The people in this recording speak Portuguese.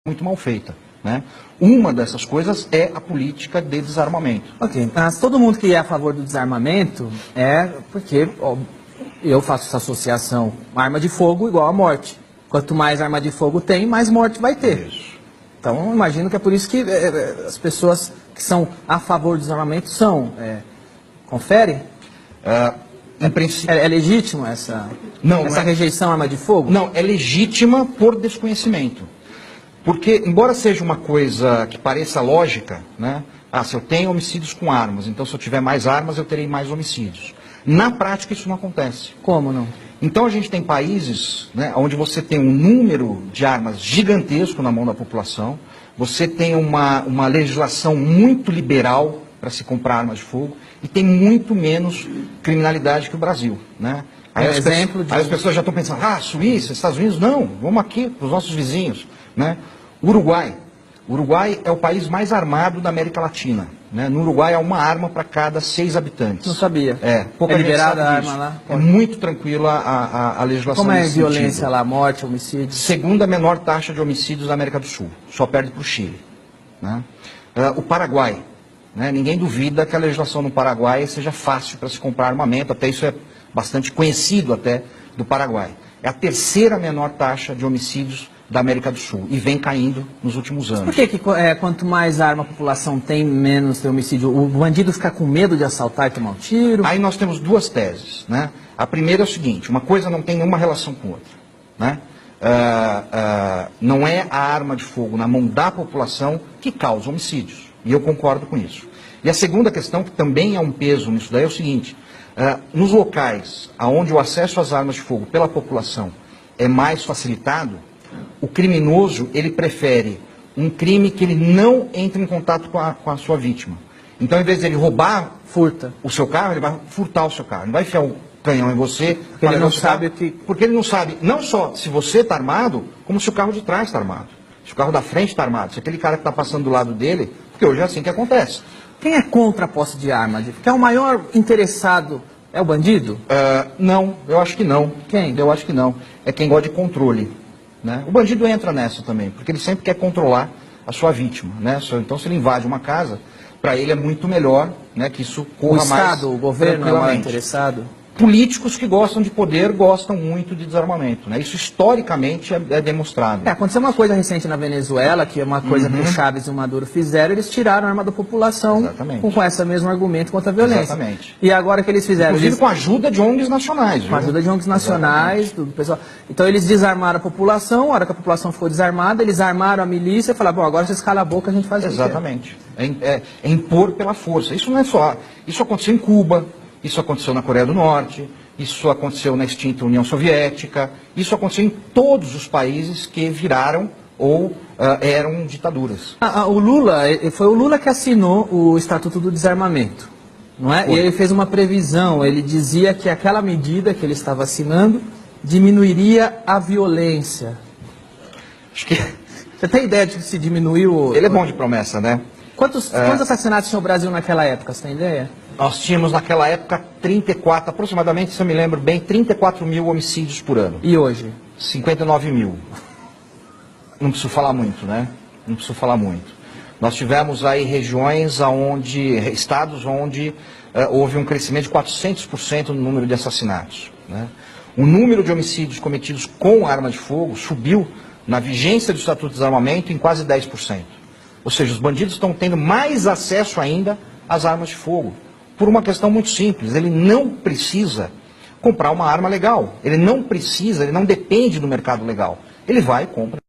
muito mal feita, né? Uma dessas coisas é a política de desarmamento. Ok, mas todo mundo que é a favor do desarmamento é porque eu faço essa associação, arma de fogo igual a morte. Quanto mais arma de fogo tem, mais morte vai ter. Isso. Então, imagino que é por isso que as pessoas que são a favor do desarmamento conferem? Em princípio... É legítimo essa Não é... rejeição à arma de fogo? Não, é legítima por desconhecimento. Porque, embora seja uma coisa que pareça lógica, né? Se eu tenho homicídios com armas, então se eu tiver mais armas, eu terei mais homicídios. Na prática, isso não acontece. Como não? Então, a gente tem países, né, onde você tem um número de armas gigantesco na mão da população, você tem uma legislação muito liberal para se comprar armas de fogo e tem muito menos criminalidade que o Brasil, né? Aí as pessoas já estão pensando, Suíça, Estados Unidos, não, vamos aqui para os nossos vizinhos, né? Uruguai. O Uruguai é o país mais armado da América Latina, né? No Uruguai há uma arma para cada 6 habitantes. Não sabia. Pouca é gente liberada sabe a disso. arma lá? É muito tranquila a legislação. Como é a nesse violência sentido. lá, morte, homicídio? Segunda menor taxa de homicídios da América do Sul, só perde para o Chile, né? O Paraguai, né? Ninguém duvida que a legislação no Paraguai seja fácil para se comprar armamento, até isso é bastante conhecido até do Paraguai. É a terceira menor taxa de homicídios da América do Sul e vem caindo nos últimos anos. Por que quanto mais arma a população tem, menos tem homicídio? O bandido fica com medo de assaltar e tomar um tiro? Aí nós temos duas teses, né? A primeira é o seguinte, uma coisa não tem nenhuma relação com outra, né? Não é a arma de fogo na mão da população que causa homicídios, e eu concordo com isso. E a segunda questão, que também é um peso nisso daí, é o seguinte, nos locais onde o acesso às armas de fogo pela população é mais facilitado, o criminoso, ele prefere um crime que ele não entre em contato com a sua vítima. Então, em vez de ele roubar o seu carro, ele vai furtar o seu carro. Ele vai enfiar o canhão em você, porque ele não sabe porque ele não sabe, não só se você está armado, como se o carro de trás está armado. Se o carro da frente está armado, se aquele cara que está passando do lado dele, porque hoje é assim que acontece. Quem é contra a posse de arma? Porque é o maior interessado, é o bandido? Não, eu acho que não. Quem? Eu acho que não. É quem gosta de controle, né? O bandido entra nessa também, porque ele sempre quer controlar a sua vítima, né? Então, se ele invade uma casa, para ele é muito melhor, né, que isso corra mais. O Estado, o governo é o maior interessado? Políticos que gostam de poder gostam muito de desarmamento, né? Isso historicamente é demonstrado. Aconteceu uma coisa recente na Venezuela, que é uma coisa que o Chávez e o Maduro fizeram, eles tiraram a arma da população com esse mesmo argumento contra a violência. Exatamente. E agora que eles fizeram... Inclusive com a ajuda de ONGs nacionais. Com a ajuda de ONGs nacionais, do pessoal. Então eles desarmaram a população, a hora que a população ficou desarmada, eles armaram a milícia e falaram, bom, agora vocês calam a boca, a gente faz isso. Exatamente. É impor pela força. Isso não é só... Isso aconteceu em Cuba, isso aconteceu na Coreia do Norte, isso aconteceu na extinta União Soviética, isso aconteceu em todos os países que viraram ou eram ditaduras. Foi o Lula que assinou o Estatuto do Desarmamento, não é? E ele fez uma previsão, ele dizia que aquela medida que ele estava assinando diminuiria a violência. Acho que... Você tem ideia de que se diminuiu... Ele é bom de promessa, né? Quantos assassinatos tinha o Brasil naquela época, você tem ideia? Nós tínhamos naquela época aproximadamente, se eu me lembro bem, 34 mil homicídios por ano. E hoje? 59 mil. Não preciso falar muito, né? Não preciso falar muito. Nós tivemos aí estados onde houve um crescimento de 400% no número de assassinatos, né? O número de homicídios cometidos com arma de fogo subiu na vigência do Estatuto de Desarmamento em quase 10%. Ou seja, os bandidos estão tendo mais acesso ainda às armas de fogo. Por uma questão muito simples, ele não precisa comprar uma arma legal. Ele não depende do mercado legal. Ele vai e compra.